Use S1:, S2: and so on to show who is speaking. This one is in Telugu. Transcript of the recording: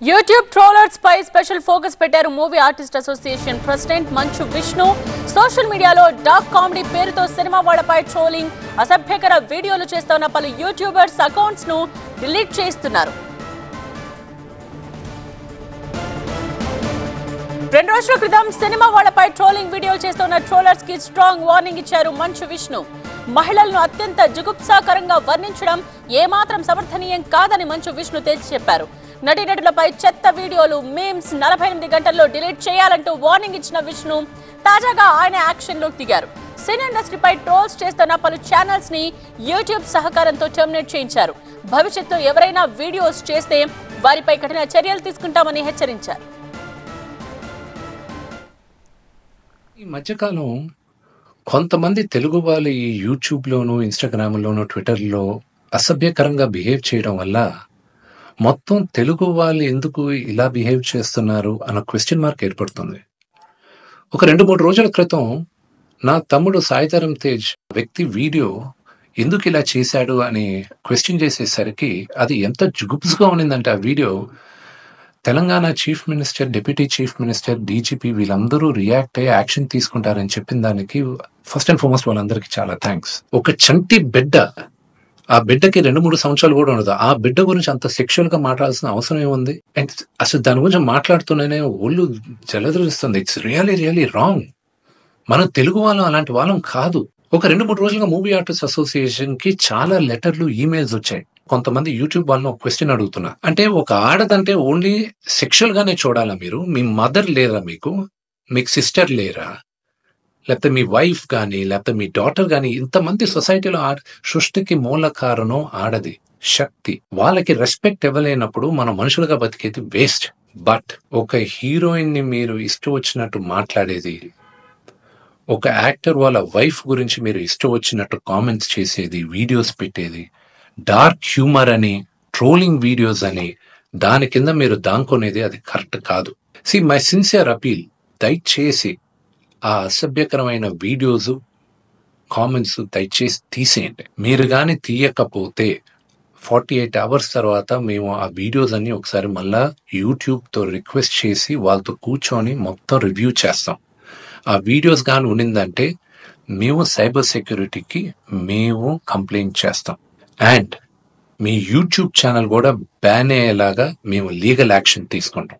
S1: యూట్యూబ్ ట్రోలర్స్ పై స్పెషల్ ఫోకస్ పెట్టారు movie artist association president Manchu Vishnu. Social మీడియాలో డార్క్ కామెడీ పేరుతో సినిమా వాళ్ళపై ట్రోలింగ్, అసభ్యకర వీడియోలు చేస్తున్న పలు యూట్యూబర్స్ అకౌంట్స్ ను డిలీట్ చేస్తున్నారు. 2 రోజుల క్రితం సినిమా వాళ్ళపై ట్రోలింగ్ వీడియోలు చేస్తున్న ట్రోలర్స్ కి స్ట్రాంగ్ వార్నింగ్ ఇచ్చారు మంచు విష్ణు. మహిళలను అత్యంత జుగుప్సాకరంగా వర్ణించడం ఏమాత్రం సమర్థనీయం కాదని మంచు విష్ణు తేల్చి చెప్పారు. నటీనటులపై చెత్త వీడియోలు, మీమ్స్ 48 గంటల్లో డిలీట్ చేయాలంటూ వార్నింగ్ ఇచ్చిన విష్ణు తాజాగా ఆయన యాక్షన్ లోకి దిగారు. సినీ ఇండస్ట్రీపై ట్రోల్స్ చేస్తున్న పలు ఛానల్స్ ని యూట్యూబ్ సహకారంతో టర్మినేట్ చేయించారు. భవిష్యత్తులో ఎవరైనా వీడియోస్ చేస్తే వారిపై కఠిన చర్యలు తీసుకుంటామని హెచ్చరించారు.
S2: ఈ మధ్యకాలం కొంతమంది తెలుగు వాళ్ళు ఈ యూట్యూబ్లోను, ఇన్స్టాగ్రామ్లోను, ట్విట్టర్లో అసభ్యకరంగా బిహేవ్ చేయడం వల్ల మొత్తం తెలుగు వాళ్ళు ఎందుకు ఇలా బిహేవ్ చేస్తున్నారు అన్న క్వశ్చన్ మార్క్ ఏర్పడుతుంది. ఒక 2-3 రోజుల క్రితం నా తమ్ముడు సాయిధరం తేజ్ వ్యక్తి వీడియో ఎందుకు ఇలా చేశాడు అని క్వశ్చన్ చేసేసరికి అది ఎంత జుగుప్స్గా ఉన్నిందంటే ఆ video Telangana chief minister, deputy chief minister, DGP వీళ్ళందరూ రియాక్ట్ అయ్యి యాక్షన్ తీసుకుంటారని చెప్పిన దానికి ఫస్ట్ అండ్ ఫార్మోస్ట్ వాళ్ళందరికీ చాలా థ్యాంక్స్. ఒక చంటి బిడ్డ, ఆ బిడ్డకి 2-3 సంవత్సరాలు కూడా ఉండదు. ఆ బిడ్డ గురించి అంత సెక్షువల్ గా మాట్లాడాల్సిన అవసరం ఏముంది? అండ్ అసలు దాని గురించి మాట్లాడుతూనే ఒళ్ళు జలధరిస్తుంది. It's really wrong. మనం తెలుగు వాళ్ళం అలాంటి వాళ్ళం కాదు. ఒక 2-3 రోజులుగా మూవీ ఆర్టిస్ట్ అసోసియేషన్ కి చాలా లెటర్లు, ఈమెయిల్స్ వచ్చాయి. కొంతమంది యూట్యూబ్ వాళ్ళని ఒక క్వశ్చన్ అడుగుతున్నా, అంటే ఒక ఆడదంటే ఓన్లీ సెక్షువల్ గానే చూడాలా? మీరు మీ మదర్ లేరా? మీకు సిస్టర్ లేరా? లేకపోతే మీ వైఫ్ కానీ, లేకపోతే మీ డాటర్ కానీ, ఇంతమంది సొసైటీలో సృష్టికి మూల కారణం ఆడది, శక్తి. వాళ్ళకి రెస్పెక్ట్ ఇవ్వలేనప్పుడు మనం మనుషులుగా బతికేది వేస్ట్. బట్ ఒక హీరోయిన్ ని మీరు ఇష్టం వచ్చినట్టు మాట్లాడేది, ఒక యాక్టర్ వాళ్ళ వైఫ్ గురించి మీరు ఇష్టం వచ్చినట్టు కామెంట్స్ చేసేది, వీడియోస్ పెట్టేది, డార్క్ హ్యూమర్ అని, ట్రోలింగ్ వీడియోస్ అని, దాని కింద మీరు దాంకొనేది అది కరెక్ట్ కాదు. మై సిన్సియర్ అపీల్, దయచేసి ఆ అసభ్యకరమైన వీడియోస్, కామెంట్స్ దయచేసి తీసేయండి. మీరు కానీ తీయకపోతే 48 అవర్స్ తర్వాత మేము ఆ వీడియోస్ అన్ని ఒకసారి మళ్ళా యూట్యూబ్తో రిక్వెస్ట్ చేసి వాళ్ళతో కూర్చొని మొత్తం రివ్యూ చేస్తాం. ఆ వీడియోస్ కానీ ఉండిందంటే మేము సైబర్ సెక్యూరిటీకి మేము కంప్లైంట్ చేస్తాం. అండ్ మీ యూట్యూబ్ ఛానల్ కూడా బ్యాన్ అయ్యేలాగా మేము లీగల్ యాక్షన్ తీసుకుంటాం.